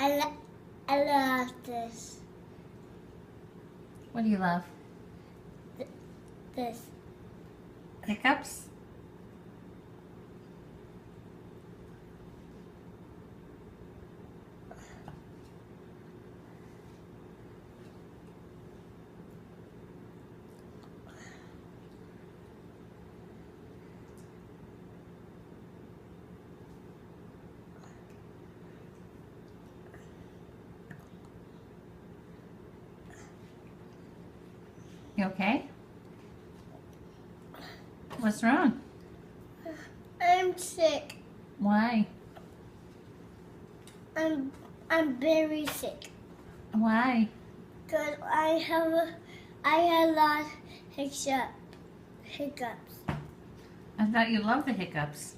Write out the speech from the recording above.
I love this. What do you love? This. Hiccups? You okay? What's wrong? I'm sick. Why? I'm very sick. Why? Cause I had a lot hiccups. I thought you loved the hiccups.